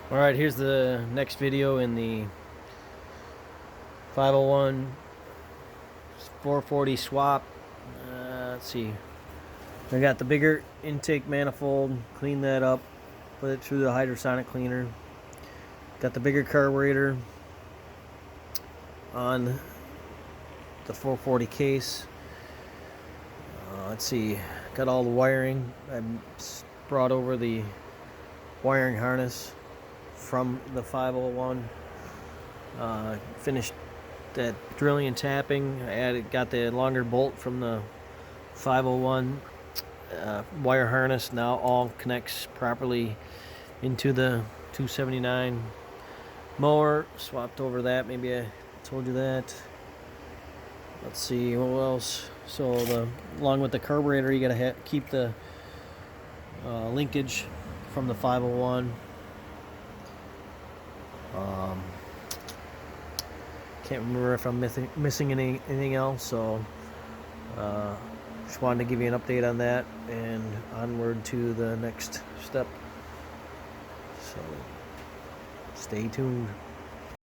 Alright, here's the next video in the 501 440 swap. Let's see. I got the bigger intake manifold, cleaned that up, put it through the hydrosonic cleaner. Got the bigger carburetor on the 440 case. Let's see, got all the wiring. I brought over the wiring harness from the 501. Finished that drilling and tapping. I got the longer bolt from the 501 wire harness. Now all connects properly into the 279 mower. Swapped over that. Maybe I told you that. Let's see what else. So along with the carburetor, you gotta keep the linkage from the 501. Can't remember if I'm missing anything else, so just wanted to give you an update on that and onward to the next step. So stay tuned.